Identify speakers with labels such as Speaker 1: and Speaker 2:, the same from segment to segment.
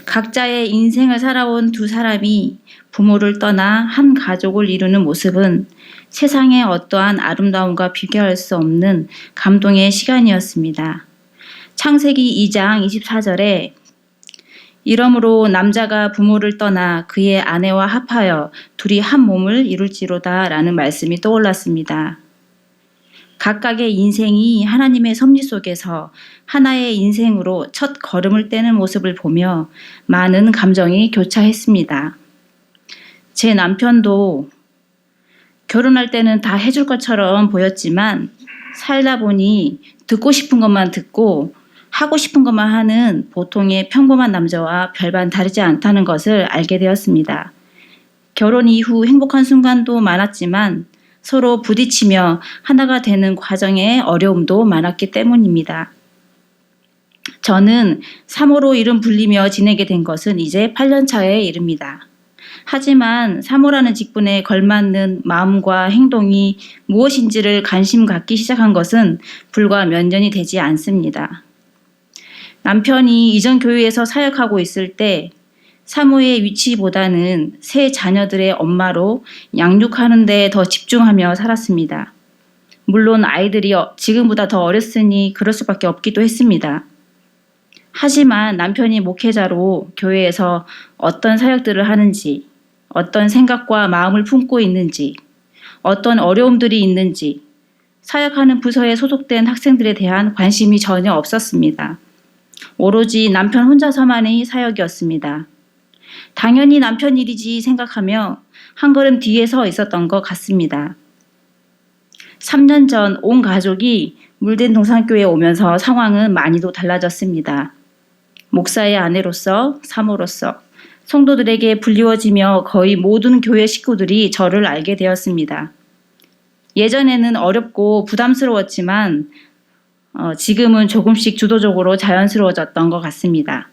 Speaker 1: 각자의 인생을 살아온 두 사람이 부모를 떠나 한 가족을 이루는 모습은 세상의 어떠한 아름다움과 비교할 수 없는 감동의 시간이었습니다. 창세기 2장 24절에 이러므로 남자가 부모를 떠나 그의 아내와 합하여 둘이 한 몸을 이룰지로다 라는 말씀이 떠올랐습니다. 각각의 인생이 하나님의 섭리 속에서 하나의 인생으로 첫 걸음을 떼는 모습을 보며 많은 감정이 교차했습니다. 제 남편도 결혼할 때는 다 해줄 것처럼 보였지만 살다 보니 듣고 싶은 것만 듣고 하고 싶은 것만 하는 보통의 평범한 남자와 별반 다르지 않다는 것을 알게 되었습니다. 결혼 이후 행복한 순간도 많았지만 서로 부딪히며 하나가 되는 과정에 어려움도 많았기 때문입니다. 저는 3호로 이름 불리며 지내게 된 것은 이제 8년 차에 이릅니다. 하지만 3호라는 직분에 걸맞는 마음과 행동이 무엇인지를 관심 갖기 시작한 것은 불과 몇 년이 되지 않습니다. 남편이 이전 교회에서 사역하고 있을 때 사모의 위치보다는 새 자녀들의 엄마로 양육하는 데 더 집중하며 살았습니다. 물론 아이들이 지금보다 더 어렸으니 그럴 수밖에 없기도 했습니다. 하지만 남편이 목회자로 교회에서 어떤 사역들을 하는지, 어떤 생각과 마음을 품고 있는지, 어떤 어려움들이 있는지, 사역하는 부서에 소속된 학생들에 대한 관심이 전혀 없었습니다. 오로지 남편 혼자서만의 사역이었습니다. 당연히 남편 일이지 생각하며 한 걸음 뒤에 서 있었던 것 같습니다. 3년 전 온 가족이 물된 동산교회에 오면서 상황은 많이도 달라졌습니다. 목사의 아내로서, 사모로서 성도들에게 불리워지며 거의 모든 교회 식구들이 저를 알게 되었습니다. 예전에는 어렵고 부담스러웠지만 지금은 조금씩 주도적으로 자연스러워졌던 것 같습니다.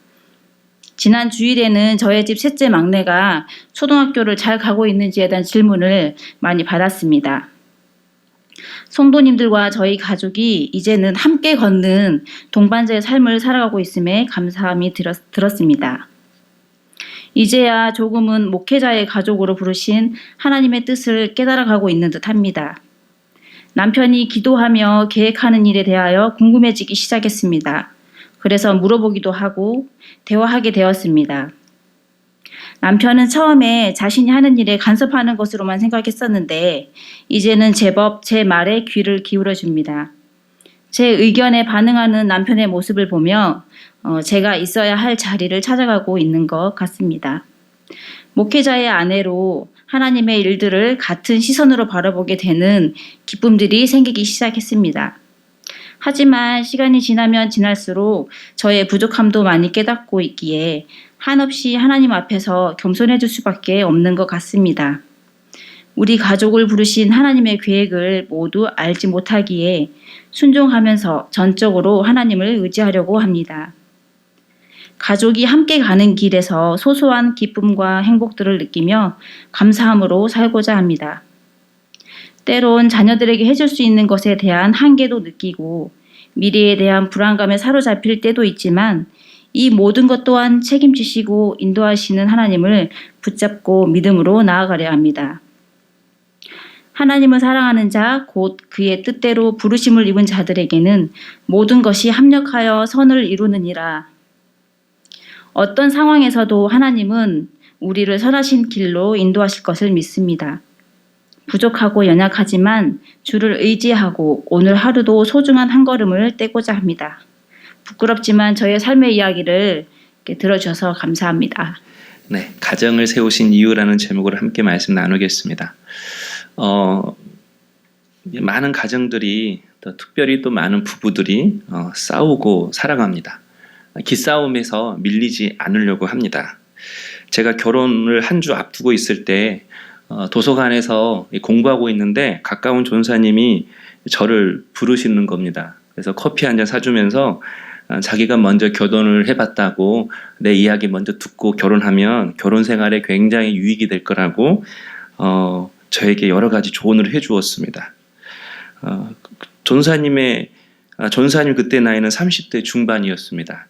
Speaker 1: 지난 주일에는 저희 집 셋째 막내가 초등학교를 잘 가고 있는지에 대한 질문을 많이 받았습니다. 성도님들과 저희 가족이 이제는 함께 걷는 동반자의 삶을 살아가고 있음에 감사함이 들었습니다. 이제야 조금은 목회자의 가족으로 부르신 하나님의 뜻을 깨달아가고 있는 듯합니다. 남편이 기도하며 계획하는 일에 대하여 궁금해지기 시작했습니다. 그래서 물어보기도 하고 대화하게 되었습니다. 남편은 처음에 자신이 하는 일에 간섭하는 것으로만 생각했었는데 이제는 제법 제 말에 귀를 기울여 줍니다. 제 의견에 반응하는 남편의 모습을 보며 제가 있어야 할 자리를 찾아가고 있는 것 같습니다. 목회자의 아내로 하나님의 일들을 같은 시선으로 바라보게 되는 기쁨들이 생기기 시작했습니다. 하지만 시간이 지나면 지날수록 저의 부족함도 많이 깨닫고 있기에 한없이 하나님 앞에서 겸손해질 수밖에 없는 것 같습니다. 우리 가족을 부르신 하나님의 계획을 모두 알지 못하기에 순종하면서 전적으로 하나님을 의지하려고 합니다. 가족이 함께 가는 길에서 소소한 기쁨과 행복들을 느끼며 감사함으로 살고자 합니다. 때론 자녀들에게 해줄 수 있는 것에 대한 한계도 느끼고 미래에 대한 불안감에 사로잡힐 때도 있지만 이 모든 것 또한 책임지시고 인도하시는 하나님을 붙잡고 믿음으로 나아가려 합니다. 하나님을 사랑하는 자, 곧 그의 뜻대로 부르심을 입은 자들에게는 모든 것이 합력하여 선을 이루느니라. 어떤 상황에서도 하나님은 우리를 선하신 길로 인도하실 것을 믿습니다. 부족하고 연약하지만 주를 의지하고 오늘 하루도 소중한 한 걸음을 떼고자 합니다. 부끄럽지만 저의 삶의 이야기를 이렇게 들어주셔서 감사합니다.
Speaker 2: 네, 가정을 세우신 이유라는 제목으로 함께 말씀 나누겠습니다. 많은 가정들이 특별히 또 많은 부부들이 싸우고 살아갑니다. 기싸움에서 밀리지 않으려고 합니다. 제가 결혼을 한 주 앞두고 있을 때 도서관에서 공부하고 있는데 가까운 전사님이 저를 부르시는 겁니다. 그래서 커피 한 잔 사주면서 자기가 먼저 결혼을 해봤다고 내 이야기 먼저 듣고 결혼하면 결혼 생활에 굉장히 유익이 될 거라고 저에게 여러 가지 조언을 해주었습니다. 전사님 그때 나이는 30대 중반이었습니다.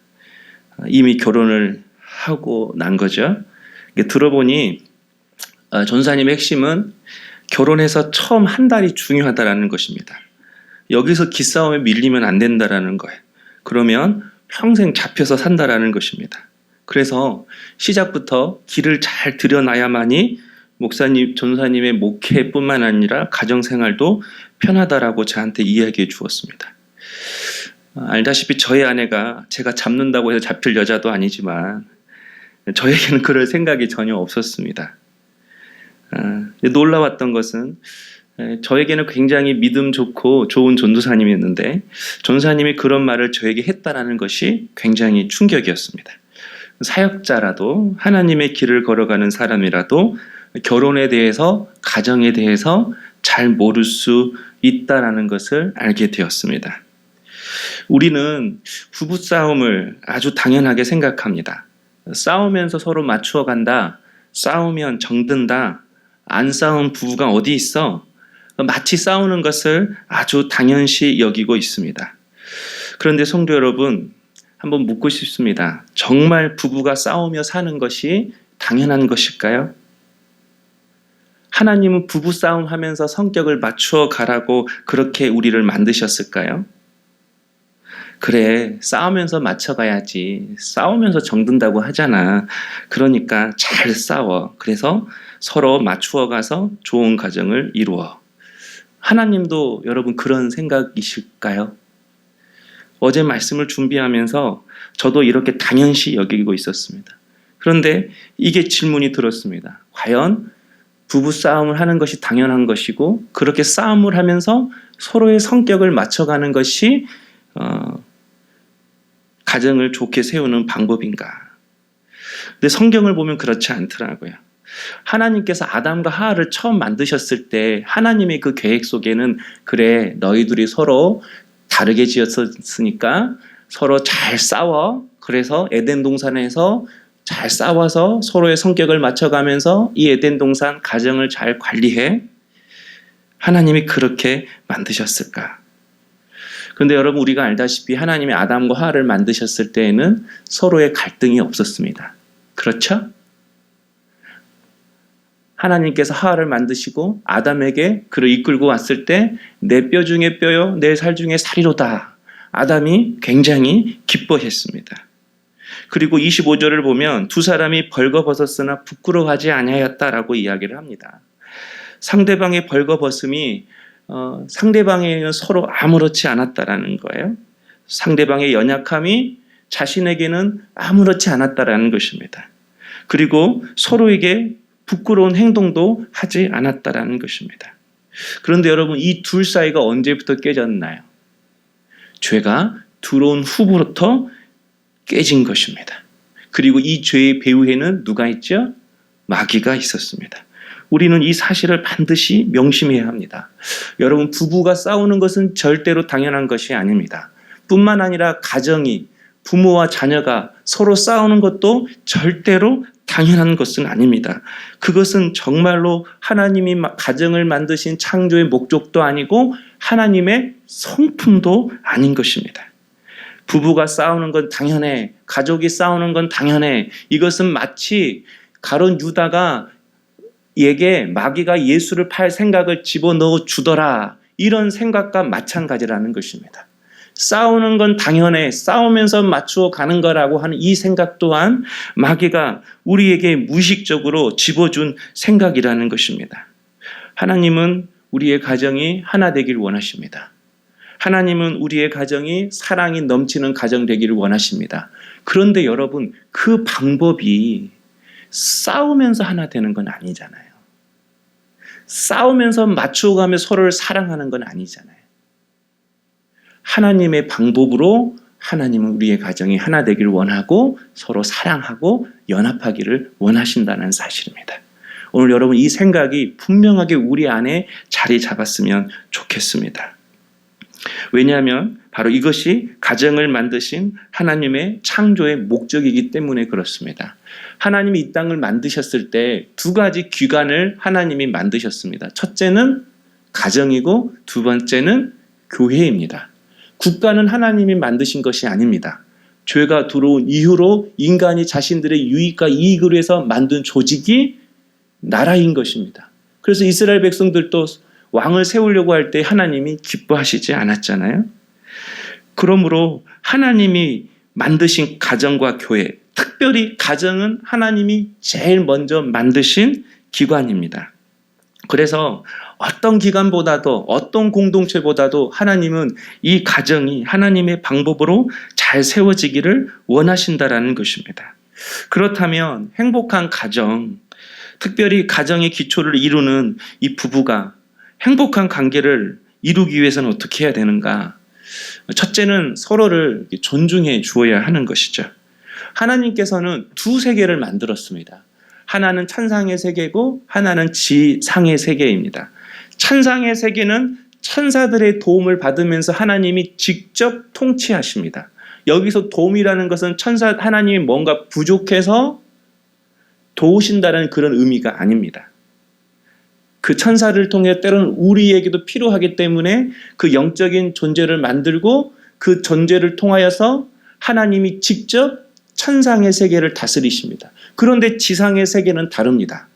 Speaker 2: 이미 결혼을 하고 난 거죠. 이게 들어보니 전사님의 핵심은 결혼해서 처음 한 달이 중요하다라는 것입니다. 여기서 기싸움에 밀리면 안 된다라는 거예요. 그러면 평생 잡혀서 산다라는 것입니다. 그래서 시작부터 길을 잘 들여놔야만이 목사님, 전사님의 목회뿐만 아니라 가정생활도 편하다라고 저한테 이야기해 주었습니다. 알다시피 저희 아내가 제가 잡는다고 해서 잡힐 여자도 아니지만 저에게는 그럴 생각이 전혀 없었습니다. 놀라웠던 것은 저에게는 굉장히 믿음 좋고 좋은 전도사님이었는데 전도사님이 그런 말을 저에게 했다라는 것이 굉장히 충격이었습니다. 사역자라도 하나님의 길을 걸어가는 사람이라도 결혼에 대해서 가정에 대해서 잘 모를 수 있다라는 것을 알게 되었습니다. 우리는 부부싸움을 아주 당연하게 생각합니다. 싸우면서 서로 맞추어 간다. 싸우면 정든다. 안 싸운 부부가 어디 있어? 마치 싸우는 것을 아주 당연시 여기고 있습니다. 그런데 성도 여러분, 한번 묻고 싶습니다. 정말 부부가 싸우며 사는 것이 당연한 것일까요? 하나님은 부부싸움 하면서 성격을 맞추어 가라고 그렇게 우리를 만드셨을까요? 그래, 싸우면서 맞춰가야지. 싸우면서 정든다고 하잖아. 그러니까 잘 싸워. 그래서 서로 맞추어 가서 좋은 가정을 이루어. 하나님도 여러분 그런 생각이실까요? 어제 말씀을 준비하면서 저도 이렇게 당연시 여기고 있었습니다. 그런데 이게 질문이 들었습니다. 과연 부부싸움을 하는 것이 당연한 것이고 그렇게 싸움을 하면서 서로의 성격을 맞춰가는 것이 가정을 좋게 세우는 방법인가? 근데 성경을 보면 그렇지 않더라고요. 하나님께서 아담과 하와를 처음 만드셨을 때 하나님의 그 계획 속에는 그래, 너희들이 서로 다르게 지었으니까 서로 잘 싸워. 그래서 에덴 동산에서 잘 싸워서 서로의 성격을 맞춰가면서 이 에덴 동산 가정을 잘 관리해. 하나님이 그렇게 만드셨을까? 그런데 여러분, 우리가 알다시피 하나님이 아담과 하와를 만드셨을 때에는 서로의 갈등이 없었습니다. 그렇죠? 하나님께서 하와를 만드시고 아담에게 그를 이끌고 왔을 때 내 뼈 중에 뼈요 내 살 중에 살이로다. 아담이 굉장히 기뻐했습니다. 그리고 25절을 보면 두 사람이 벌거벗었으나 부끄러워하지 아니하였다라고 이야기를 합니다. 상대방의 벌거벗음이 상대방에게는 서로 아무렇지 않았다라는 거예요. 상대방의 연약함이 자신에게는 아무렇지 않았다라는 것입니다. 그리고 서로에게 부끄러운 행동도 하지 않았다라는 것입니다. 그런데 여러분, 이 둘 사이가 언제부터 깨졌나요? 죄가 들어온 후부터 깨진 것입니다. 그리고 이 죄의 배후에는 누가 있죠? 마귀가 있었습니다. 우리는 이 사실을 반드시 명심해야 합니다. 여러분, 부부가 싸우는 것은 절대로 당연한 것이 아닙니다. 뿐만 아니라 가정이, 부모와 자녀가 서로 싸우는 것도 절대로 당연한 것은 아닙니다. 그것은 정말로 하나님이 가정을 만드신 창조의 목적도 아니고 하나님의 성품도 아닌 것입니다. 부부가 싸우는 건 당연해. 가족이 싸우는 건 당연해. 이것은 마치 가룟 유다가 에게 마귀가 예수를 팔 생각을 집어넣어 주더라. 이런 생각과 마찬가지라는 것입니다. 싸우는 건 당연해. 싸우면서 맞추어 가는 거라고 하는 이 생각 또한 마귀가 우리에게 무의식적으로 집어준 생각이라는 것입니다. 하나님은 우리의 가정이 하나 되길 원하십니다. 하나님은 우리의 가정이 사랑이 넘치는 가정 되기를 원하십니다. 그런데 여러분, 그 방법이 싸우면서 하나 되는 건 아니잖아요. 싸우면서 맞추어가며 서로를 사랑하는 건 아니잖아요. 하나님의 방법으로 하나님은 우리의 가정이 하나 되기를 원하고 서로 사랑하고 연합하기를 원하신다는 사실입니다. 오늘 여러분, 이 생각이 분명하게 우리 안에 자리 잡았으면 좋겠습니다. 왜냐하면 바로 이것이 가정을 만드신 하나님의 창조의 목적이기 때문에 그렇습니다. 하나님이 이 땅을 만드셨을 때 두 가지 기관을 하나님이 만드셨습니다. 첫째는 가정이고 두 번째는 교회입니다. 국가는 하나님이 만드신 것이 아닙니다. 죄가 들어온 이후로 인간이 자신들의 유익과 이익을 위해서 만든 조직이 나라인 것입니다. 그래서 이스라엘 백성들도 왕을 세우려고 할 때 하나님이 기뻐하시지 않았잖아요. 그러므로 하나님이 만드신 가정과 교회, 특별히 가정은 하나님이 제일 먼저 만드신 기관입니다. 그래서 어떤 기관보다도 어떤 공동체보다도 하나님은 이 가정이 하나님의 방법으로 잘 세워지기를 원하신다라는 것입니다. 그렇다면 행복한 가정, 특별히 가정의 기초를 이루는 이 부부가 행복한 관계를 이루기 위해서는 어떻게 해야 되는가? 첫째는 서로를 존중해 주어야 하는 것이죠. 하나님께서는 두 세계를 만들었습니다. 하나는 천상의 세계고 하나는 지상의 세계입니다. 천상의 세계는 천사들의 도움을 받으면서 하나님이 직접 통치하십니다. 여기서 도움이라는 것은 하나님이 뭔가 부족해서 도우신다는 그런 의미가 아닙니다. 그 천사를 통해 때로는 우리에게도 필요하기 때문에 그 영적인 존재를 만들고 그 존재를 통하여서 하나님이 직접 천상의 세계를 다스리십니다. 그런데 지상의 세계는 다릅니다.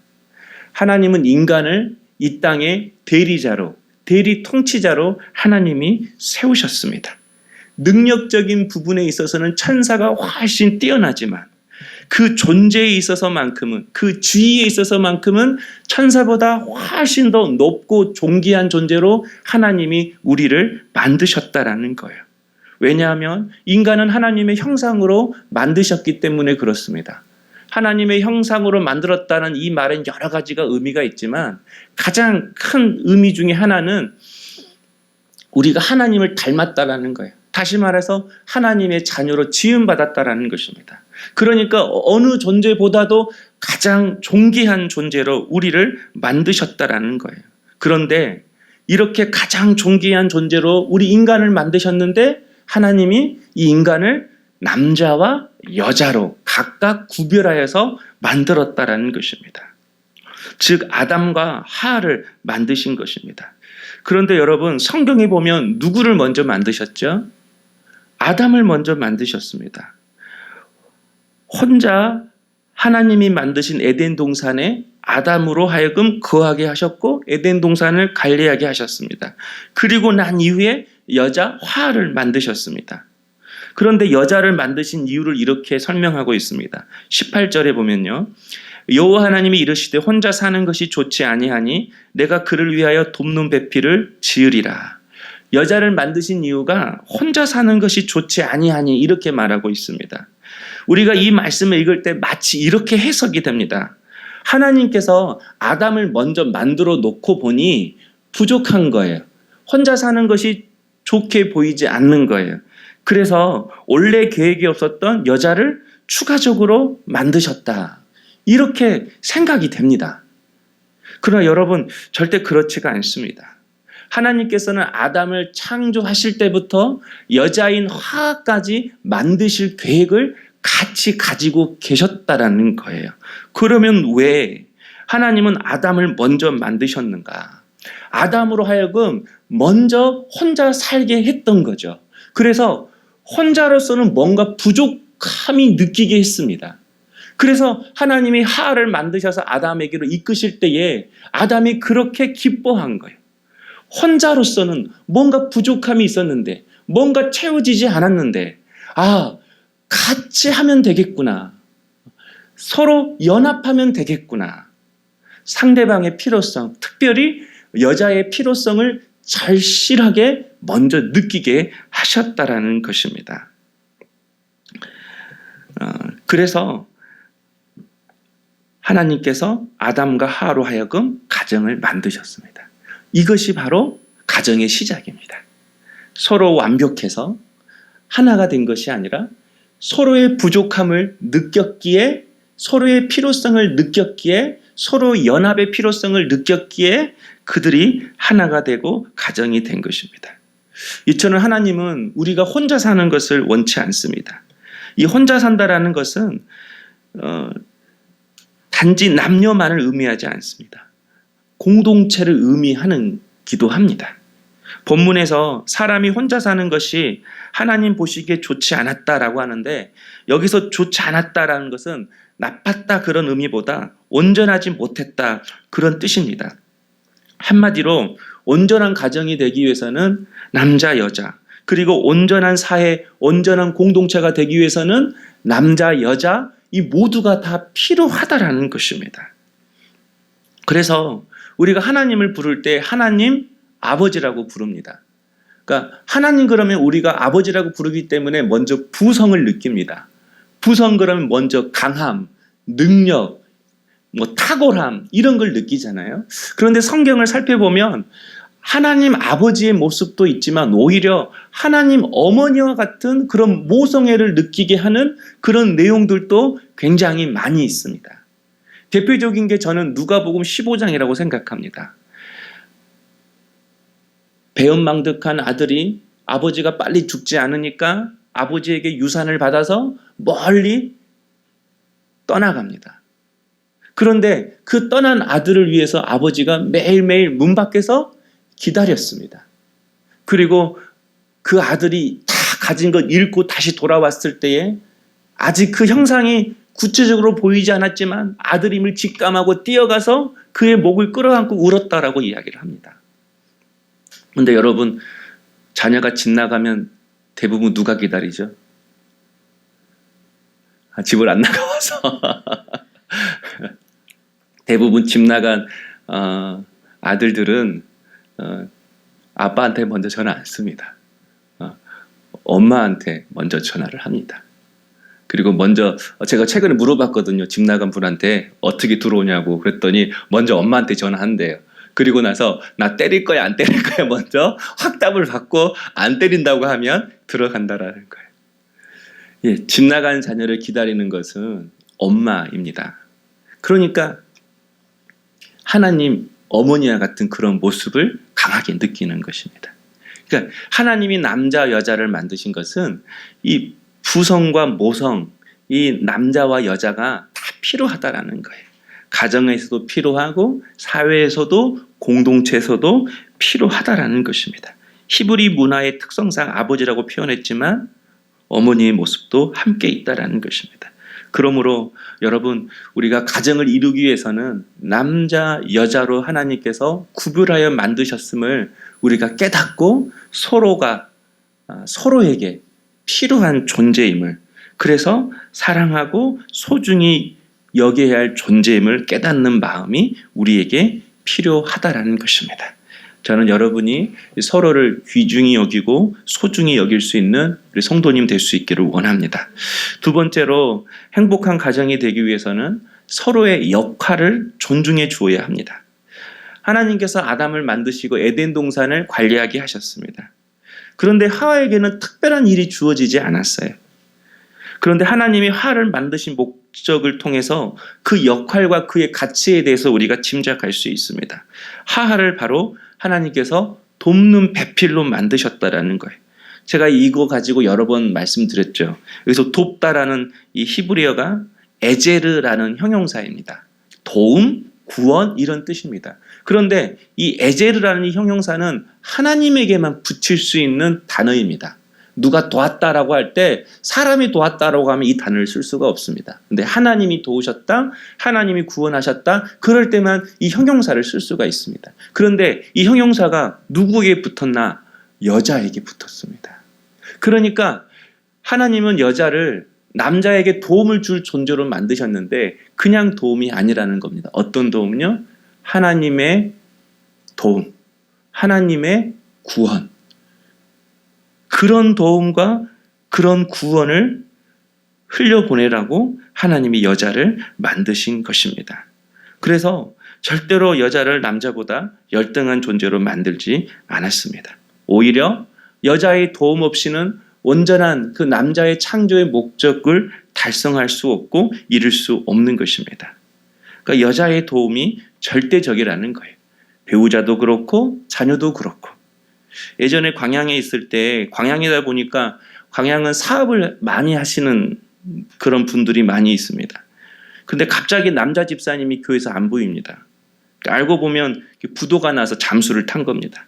Speaker 2: 하나님은 인간을 이 땅의 대리자로, 대리 통치자로 하나님이 세우셨습니다. 능력적인 부분에 있어서는 천사가 훨씬 뛰어나지만 그 존재에 있어서만큼은, 그 지위에 있어서만큼은 천사보다 훨씬 더 높고 존귀한 존재로 하나님이 우리를 만드셨다라는 거예요. 왜냐하면 인간은 하나님의 형상으로 만드셨기 때문에 그렇습니다. 하나님의 형상으로 만들었다는 이 말엔 여러 가지가 의미가 있지만 가장 큰 의미 중에 하나는 우리가 하나님을 닮았다라는 거예요. 다시 말해서 하나님의 자녀로 지음받았다라는 것입니다. 그러니까 어느 존재보다도 가장 존귀한 존재로 우리를 만드셨다라는 거예요. 그런데 이렇게 가장 존귀한 존재로 우리 인간을 만드셨는데 하나님이 이 인간을 남자와 여자로 각각 구별하여서 만들었다라는 것입니다. 즉 아담과 하와를 만드신 것입니다. 그런데 여러분 성경에 보면 누구를 먼저 만드셨죠? 아담을 먼저 만드셨습니다. 혼자 하나님이 만드신 에덴 동산에 아담으로 하여금 거하게 하셨고 에덴 동산을 관리하게 하셨습니다. 그리고 난 이후에 여자 하와를 만드셨습니다. 그런데 여자를 만드신 이유를 이렇게 설명하고 있습니다. 18절에 보면요. 여호와 하나님이 이르시되 혼자 사는 것이 좋지 아니하니 내가 그를 위하여 돕는 배필을 지으리라. 여자를 만드신 이유가 혼자 사는 것이 좋지 아니하니 이렇게 말하고 있습니다. 우리가 이 말씀을 읽을 때 마치 이렇게 해석이 됩니다. 하나님께서 아담을 먼저 만들어 놓고 보니 부족한 거예요. 혼자 사는 것이 좋게 보이지 않는 거예요. 그래서 원래 계획이 없었던 여자를 추가적으로 만드셨다. 이렇게 생각이 됩니다. 그러나 여러분 절대 그렇지가 않습니다. 하나님께서는 아담을 창조하실 때부터 여자인 하와까지 만드실 계획을 같이 가지고 계셨다라는 거예요. 그러면 왜 하나님은 아담을 먼저 만드셨는가? 아담으로 하여금 먼저 혼자 살게 했던 거죠. 그래서 혼자로서는 뭔가 부족함이 느끼게 했습니다. 그래서 하나님이 하와를 만드셔서 아담에게로 이끄실 때에 아담이 그렇게 기뻐한 거예요. 혼자로서는 뭔가 부족함이 있었는데 뭔가 채워지지 않았는데 같이 하면 되겠구나. 서로 연합하면 되겠구나. 상대방의 필요성, 특별히 여자의 필요성을 절실하게 먼저 느끼게 하셨다라는 것입니다. 그래서 하나님께서 아담과 하와로 하여금 가정을 만드셨습니다. 이것이 바로 가정의 시작입니다. 서로 완벽해서 하나가 된 것이 아니라 서로의 부족함을 느꼈기에, 서로의 필요성을 느꼈기에, 서로 연합의 필요성을 느꼈기에 그들이 하나가 되고 가정이 된 것입니다. 이처럼 하나님은 우리가 혼자 사는 것을 원치 않습니다. 이 혼자 산다라는 것은 단지 남녀만을 의미하지 않습니다. 공동체를 의미하는 기도 합니다. 본문에서 사람이 혼자 사는 것이 하나님 보시기에 좋지 않았다라고 하는데, 여기서 좋지 않았다라는 것은 나빴다 그런 의미보다 온전하지 못했다 그런 뜻입니다. 한마디로 온전한 가정이 되기 위해서는 남자, 여자, 그리고 온전한 사회, 온전한 공동체가 되기 위해서는 남자, 여자 이 모두가 다 필요하다라는 것입니다. 그래서 우리가 하나님을 부를 때 하나님 아버지라고 부릅니다. 그러니까 하나님 그러면 우리가 아버지라고 부르기 때문에 먼저 부성을 느낍니다. 부성 그러면 먼저 강함, 능력, 탁월함 이런 걸 느끼잖아요. 그런데 성경을 살펴보면 하나님 아버지의 모습도 있지만 오히려 하나님 어머니와 같은 그런 모성애를 느끼게 하는 그런 내용들도 굉장히 많이 있습니다. 대표적인 게 저는 누가복음 15장이라고 생각합니다. 배은망덕한 아들이 아버지가 빨리 죽지 않으니까 아버지에게 유산을 받아서 멀리 떠나갑니다. 그런데 그 떠난 아들을 위해서 아버지가 매일매일 문 밖에서 기다렸습니다. 그리고 그 아들이 다 가진 것 잃고 다시 돌아왔을 때에 아직 그 형상이 구체적으로 보이지 않았지만 아들임을 직감하고 뛰어가서 그의 목을 끌어안고 울었다라고 이야기를 합니다. 그런데 여러분, 자녀가 집 나가면 대부분 누가 기다리죠? 집을 안 나가와서 대부분 집 나간 아들들은 아빠한테 먼저 전화 안 씁니다. 엄마한테 먼저 전화를 합니다. 그리고 먼저 제가 최근에 물어봤거든요. 집 나간 분한테 어떻게 들어오냐고. 그랬더니 먼저 엄마한테 전화한대요. 그리고 나서 나 때릴 거야 안 때릴 거야 먼저 확답을 받고 안 때린다고 하면 들어간다라는 거예요. 예, 집 나간 자녀를 기다리는 것은 엄마입니다. 그러니까 하나님 어머니와 같은 그런 모습을 강하게 느끼는 것입니다. 그러니까 하나님이 남자 여자를 만드신 것은 이 부성과 모성, 이 남자와 여자가 다 필요하다라는 거예요. 가정에서도 필요하고 사회에서도 공동체에서도 필요하다라는 것입니다. 히브리 문화의 특성상 아버지라고 표현했지만 어머니의 모습도 함께 있다라는 것입니다. 그러므로 여러분, 우리가 가정을 이루기 위해서는 남자, 여자로 하나님께서 구별하여 만드셨음을 우리가 깨닫고 서로에게 필요한 존재임을, 그래서 사랑하고 소중히 여겨야 할 존재임을 깨닫는 마음이 우리에게 필요하다라는 것입니다. 저는 여러분이 서로를 귀중히 여기고 소중히 여길 수 있는 우리 성도님 될 수 있기를 원합니다. 두 번째로, 행복한 가정이 되기 위해서는 서로의 역할을 존중해 주어야 합니다. 하나님께서 아담을 만드시고 에덴 동산을 관리하게 하셨습니다. 그런데 하와에게는 특별한 일이 주어지지 않았어요. 그런데 하나님이 하와를 만드신 목적을 통해서 그 역할과 그의 가치에 대해서 우리가 짐작할 수 있습니다. 하와를 바로 하나님께서 돕는 배필로 만드셨다라는 거예요. 제가 이거 가지고 여러 번 말씀드렸죠. 여기서 돕다라는 이 히브리어가 에제르라는 형용사입니다. 도움, 구원 이런 뜻입니다. 그런데 이 에제르라는 이 형용사는 하나님에게만 붙일 수 있는 단어입니다. 누가 도왔다라고 할 때 사람이 도왔다라고 하면 이 단어를 쓸 수가 없습니다. 근데 하나님이 도우셨다, 하나님이 구원하셨다, 그럴 때만 이 형용사를 쓸 수가 있습니다. 그런데 이 형용사가 누구에게 붙었나? 여자에게 붙었습니다. 그러니까 하나님은 여자를 남자에게 도움을 줄 존재로 만드셨는데 그냥 도움이 아니라는 겁니다. 어떤 도움요? 하나님의 도움, 하나님의 구원. 그런 도움과 그런 구원을 흘려보내라고 하나님이 여자를 만드신 것입니다. 그래서 절대로 여자를 남자보다 열등한 존재로 만들지 않았습니다. 오히려 여자의 도움 없이는 온전한 그 남자의 창조의 목적을 달성할 수 없고 이룰 수 없는 것입니다. 그러니까 여자의 도움이 절대적이라는 거예요. 배우자도 그렇고 자녀도 그렇고. 예전에 광양에 있을 때, 광양이다 보니까 광양은 사업을 많이 하시는 그런 분들이 많이 있습니다. 근데 갑자기 남자 집사님이 교회에서 안 보입니다. 알고 보면 부도가 나서 잠수를 탄 겁니다.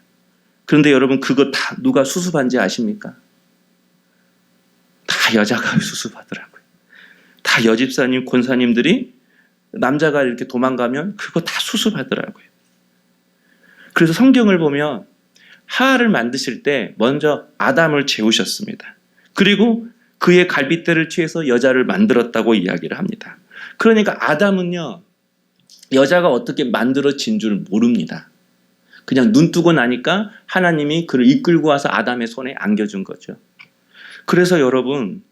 Speaker 2: 그런데 여러분 그거 다 누가 수습한지 아십니까? 다 여자가 수습하더라고요. 다 여집사님, 권사님들이 남자가 이렇게 도망가면 그거 다 수습하더라고요. 그래서 성경을 보면 하와를 만드실 때 먼저 아담을 재우셨습니다. 그리고 그의 갈빗대를 취해서 여자를 만들었다고 이야기를 합니다. 그러니까 아담은요, 여자가 어떻게 만들어진 줄 모릅니다. 그냥 눈 뜨고 나니까 하나님이 그를 이끌고 와서 아담의 손에 안겨준 거죠. 그래서 여러분,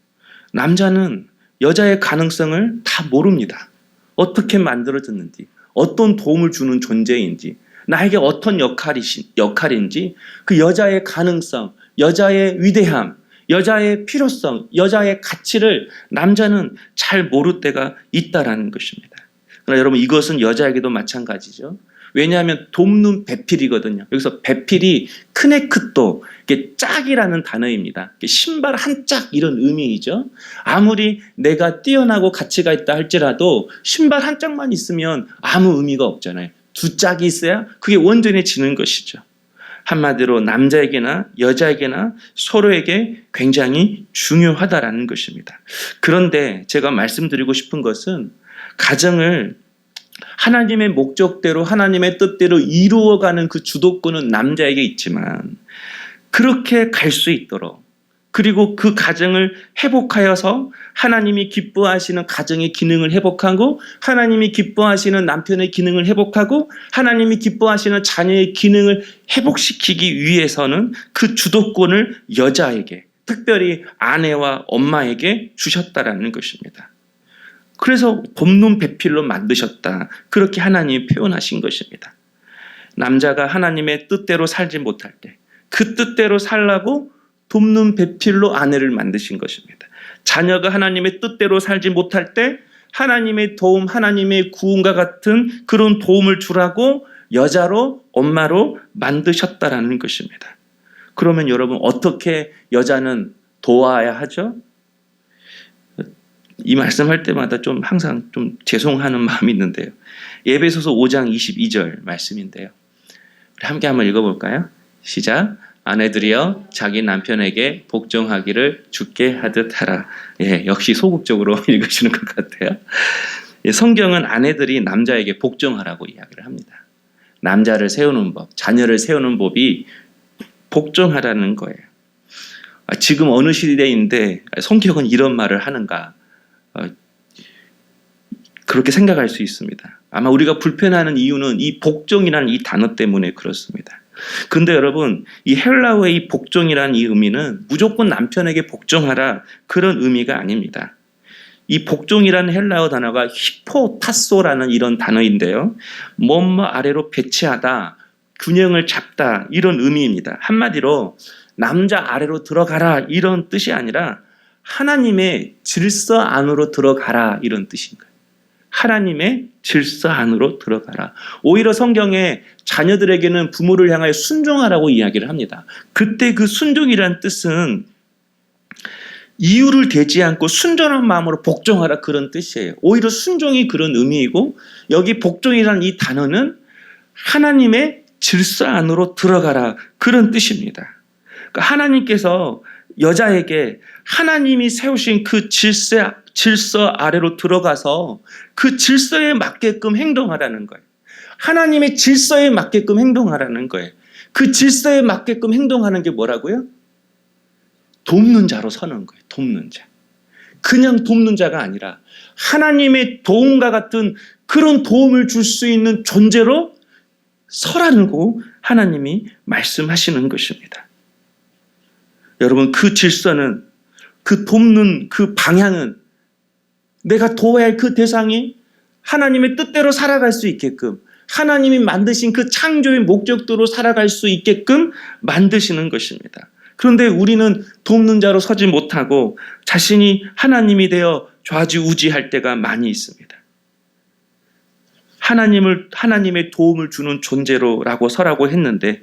Speaker 2: 남자는 여자의 가능성을 다 모릅니다. 어떻게 만들어졌는지, 어떤 도움을 주는 존재인지, 나에게 어떤 역할인지, 그 여자의 가능성, 여자의 위대함, 여자의 필요성, 여자의 가치를 남자는 잘 모를 때가 있다라는 것입니다. 그러나 여러분, 이것은 여자에게도 마찬가지죠. 왜냐하면 돕는 배필이거든요. 여기서 배필이 크네크또, 이게 짝이라는 단어입니다. 신발 한 짝 이런 의미이죠. 아무리 내가 뛰어나고 가치가 있다 할지라도 신발 한 짝만 있으면 아무 의미가 없잖아요. 두 짝이 있어야 그게 온전해지는 것이죠. 한마디로 남자에게나 여자에게나 서로에게 굉장히 중요하다라는 것입니다. 그런데 제가 말씀드리고 싶은 것은 가정을 하나님의 목적대로 하나님의 뜻대로 이루어가는 그 주도권은 남자에게 있지만 그렇게 갈 수 있도록 그리고 그 가정을 회복하여서 하나님이 기뻐하시는 가정의 기능을 회복하고 하나님이 기뻐하시는 남편의 기능을 회복하고 하나님이 기뻐하시는 자녀의 기능을 회복시키기 위해서는 그 주도권을 여자에게 특별히 아내와 엄마에게 주셨다라는 것입니다. 그래서 돕는 배필로 만드셨다. 그렇게 하나님이 표현하신 것입니다. 남자가 하나님의 뜻대로 살지 못할 때 그 뜻대로 살라고 돕는 배필로 아내를 만드신 것입니다. 자녀가 하나님의 뜻대로 살지 못할 때 하나님의 도움, 하나님의 구원과 같은 그런 도움을 주라고 여자로, 엄마로 만드셨다라는 것입니다. 그러면 여러분 어떻게 여자는 도와야 하죠? 이 말씀할 때마다 좀 항상 좀 죄송하는 마음이 있는데요. 에베소서 5장 22절 말씀인데요. 우리 함께 한번 읽어볼까요? 시작. 아내들이여 자기 남편에게 복종하기를 주께 하듯 하라. 예, 역시 소극적으로 읽으시는 것 같아요. 예, 성경은 아내들이 남자에게 복종하라고 이야기를 합니다. 남자를 세우는 법, 자녀를 세우는 법이 복종하라는 거예요. 지금 어느 시대인데 성경은 이런 말을 하는가? 그렇게 생각할 수 있습니다. 아마 우리가 불편해하는 이유는 이 복종이라는 이 단어 때문에 그렇습니다. 근데 여러분, 이 헬라어의 이 복종이라는 이 의미는 무조건 남편에게 복종하라 그런 의미가 아닙니다. 이 복종이라는 헬라어 단어가 히포타소라는 이런 단어인데요. 뭐뭐 아래로 배치하다, 균형을 잡다 이런 의미입니다. 한마디로 남자 아래로 들어가라 이런 뜻이 아니라 하나님의 질서 안으로 들어가라 이런 뜻인 거예요. 하나님의 질서 안으로 들어가라. 오히려 성경에 자녀들에게는 부모를 향하여 순종하라고 이야기를 합니다. 그때 그 순종이란 뜻은 이유를 대지 않고 순전한 마음으로 복종하라 그런 뜻이에요. 오히려 순종이 그런 의미이고 여기 복종이라는 이 단어는 하나님의 질서 안으로 들어가라 그런 뜻입니다. 그러니까 하나님께서 여자에게 하나님이 세우신 그 질서 아래로 들어가서 그 질서에 맞게끔 행동하라는 거예요. 하나님의 질서에 맞게끔 행동하라는 거예요. 그 질서에 맞게끔 행동하는 게 뭐라고요? 돕는 자로 서는 거예요. 돕는 자. 그냥 돕는 자가 아니라 하나님의 도움과 같은 그런 도움을 줄 수 있는 존재로 서라고 하나님이 말씀하시는 것입니다. 여러분, 그 질서는, 그 돕는 그 방향은 내가 도와야 할 그 대상이 하나님의 뜻대로 살아갈 수 있게끔 하나님이 만드신 그 창조의 목적대로 살아갈 수 있게끔 만드시는 것입니다. 그런데 우리는 돕는 자로 서지 못하고 자신이 하나님이 되어 좌지우지할 때가 많이 있습니다. 하나님의 도움을 주는 존재로라고 서라고 했는데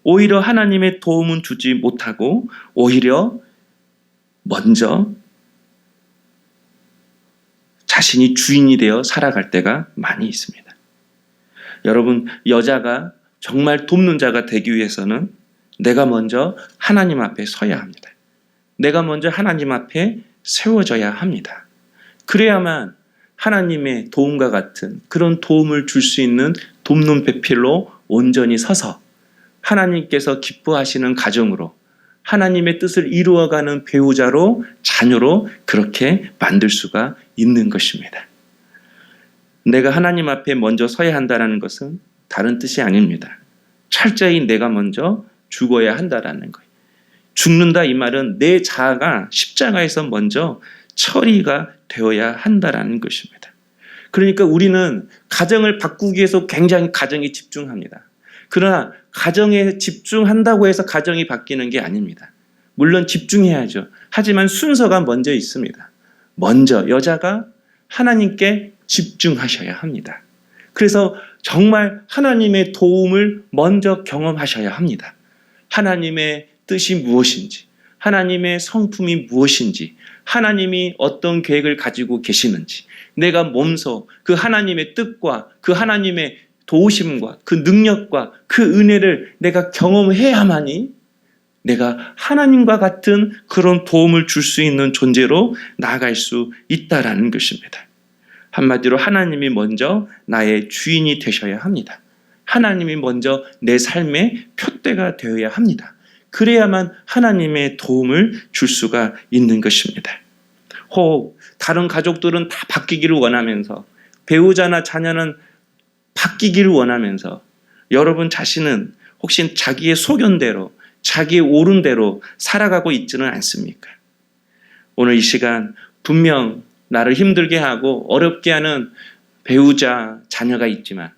Speaker 2: 오히려 하나님의 도움은 주지 못하고 오히려 먼저 자신이 주인이 되어 살아갈 때가 많이 있습니다. 여러분, 여자가 정말 돕는 자가 되기 위해서는 내가 먼저 하나님 앞에 서야 합니다. 내가 먼저 하나님 앞에 세워져야 합니다. 그래야만 하나님의 도움과 같은 그런 도움을 줄 수 있는 돕는 배필로 온전히 서서 하나님께서 기뻐하시는 가정으로 하나님의 뜻을 이루어가는 배우자로 자녀로 그렇게 만들 수가 있는 것입니다. 내가 하나님 앞에 먼저 서야 한다는 것은 다른 뜻이 아닙니다. 철저히 내가 먼저 죽어야 한다라는 거예요. 죽는다 이 말은 내 자아가 십자가에서 먼저 처리가 되어야 한다라는 것입니다. 그러니까 우리는 가정을 바꾸기 위해서 굉장히 가정에 집중합니다. 그러나 가정에 집중한다고 해서 가정이 바뀌는 게 아닙니다. 물론 집중해야죠. 하지만 순서가 먼저 있습니다. 먼저 여자가 하나님께 집중하셔야 합니다. 그래서 정말 하나님의 도움을 먼저 경험하셔야 합니다. 하나님의 뜻이 무엇인지, 하나님의 성품이 무엇인지, 하나님이 어떤 계획을 가지고 계시는지, 내가 몸소 그 하나님의 뜻과 그 하나님의 도우심과 그 능력과 그 은혜를 내가 경험해야만이 내가 하나님과 같은 그런 도움을 줄 수 있는 존재로 나아갈 수 있다라는 것입니다. 한마디로 하나님이 먼저 나의 주인이 되셔야 합니다. 하나님이 먼저 내 삶의 표대가 되어야 합니다. 그래야만 하나님의 도움을 줄 수가 있는 것입니다. 혹 다른 가족들은 다 바뀌기를 원하면서 배우자나 자녀는 바뀌기를 원하면서 여러분 자신은 혹시 자기의 소견대로 자기의 옳은 대로 살아가고 있지는 않습니까? 오늘 이 시간 분명 나를 힘들게 하고 어렵게 하는 배우자, 자녀가 있지만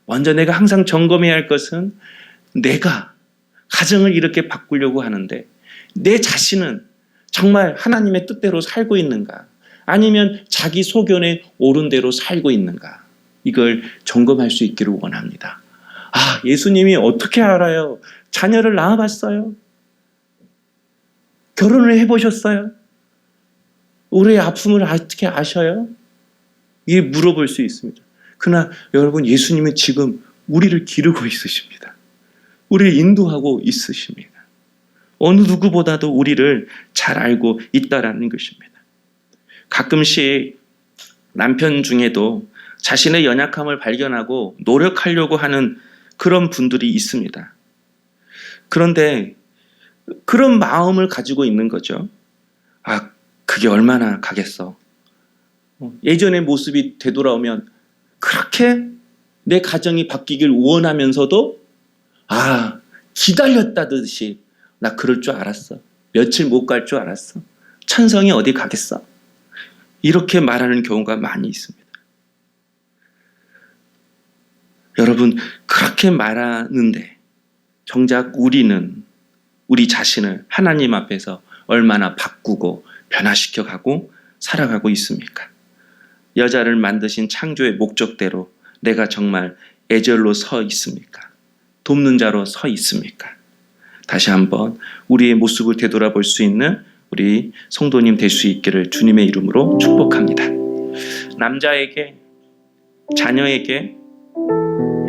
Speaker 2: 먼저 내가 항상 점검해야 할 것은 내가 가정을 이렇게 바꾸려고 하는데 내 자신은 정말 하나님의 뜻대로 살고 있는가? 아니면 자기 소견에 옳은 대로 살고 있는가? 이걸 점검할 수 있기를 원합니다. 아, 예수님이 어떻게 알아요? 자녀를 낳아봤어요? 결혼을 해보셨어요? 우리의 아픔을 어떻게 아셔요? 이게 물어볼 수 있습니다. 그러나 여러분, 예수님은 지금 우리를 기르고 있으십니다. 우리를 인도하고 있으십니다. 어느 누구보다도 우리를 잘 알고 있다라는 것입니다. 가끔씩 남편 중에도 자신의 연약함을 발견하고 노력하려고 하는 그런 분들이 있습니다. 그런데 그런 마음을 가지고 있는 거죠. 아, 그게 얼마나 가겠어. 예전의 모습이 되돌아오면 그렇게 내 가정이 바뀌길 원하면서도 아, 기다렸다듯이 나 그럴 줄 알았어. 며칠 못 갈 줄 알았어. 천성이 어디 가겠어. 이렇게 말하는 경우가 많이 있습니다. 여러분, 그렇게 말하는데 정작 우리는 우리 자신을 하나님 앞에서 얼마나 바꾸고 변화시켜 가고 살아가고 있습니까? 여자를 만드신 창조의 목적대로 내가 정말 애절로 서 있습니까? 돕는 자로 서 있습니까? 다시 한번 우리의 모습을 되돌아볼 수 있는 우리 성도님 될 수 있기를 주님의 이름으로 축복합니다. 남자에게, 자녀에게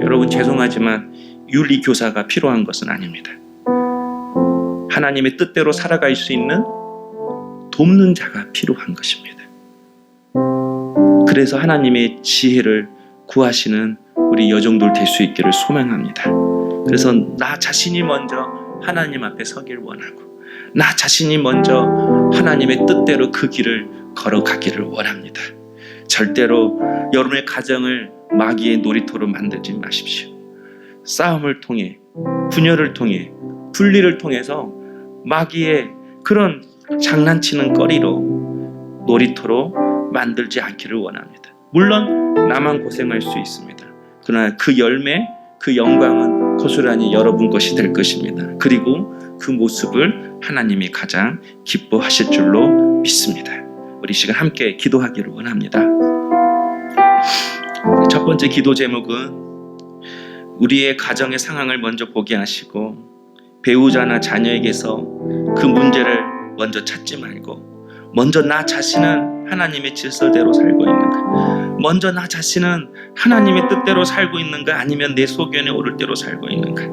Speaker 2: 여러분 죄송하지만 윤리교사가 필요한 것은 아닙니다. 하나님의 뜻대로 살아갈 수 있는 돕는 자가 필요한 것입니다. 그래서 하나님의 지혜를 구하시는 우리 여종들 될 수 있기를 소망합니다. 그래서 나 자신이 먼저 하나님 앞에 서길 원하고 나 자신이 먼저 하나님의 뜻대로 그 길을 걸어가기를 원합니다. 절대로 여러분의 가정을 마귀의 놀이터로 만들지 마십시오. 싸움을 통해, 분열을 통해, 분리를 통해서 마귀의 그런 장난치는 거리로, 놀이터로 만들지 않기를 원합니다. 물론 나만 고생할 수 있습니다. 그러나 그 열매, 그 영광은 고스란히 여러분 것이 될 것입니다. 그리고 그 모습을 하나님이 가장 기뻐하실 줄로 믿습니다. 우리 시간 함께 기도하기를 원합니다. 첫 번째 기도 제목은 우리의 가정의 상황을 먼저 보게 하시고 배우자나 자녀에게서 그 문제를 먼저 찾지 말고 먼저 나 자신은 하나님의 질서대로 살고 있는가, 먼저 나 자신은 하나님의 뜻대로 살고 있는가, 아니면 내 소견에 오를 대로 살고 있는가.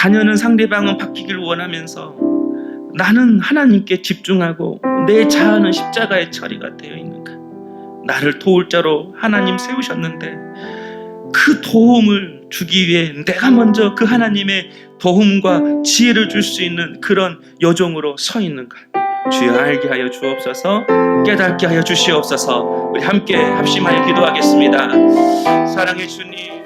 Speaker 2: 자녀는 상대방은 바뀌길 원하면서 나는 하나님께 집중하고 내 자아는 십자가에 처리가 되어 있는가? 나를 도울 자로 하나님 세우셨는데 그 도움을 주기 위해 내가 먼저 그 하나님의 도움과 지혜를 줄 수 있는 그런 여종으로 서 있는가? 주여 알게 하여 주옵소서, 깨닫게 하여 주시옵소서. 우리 함께 합심하여 기도하겠습니다. 사랑의 주님,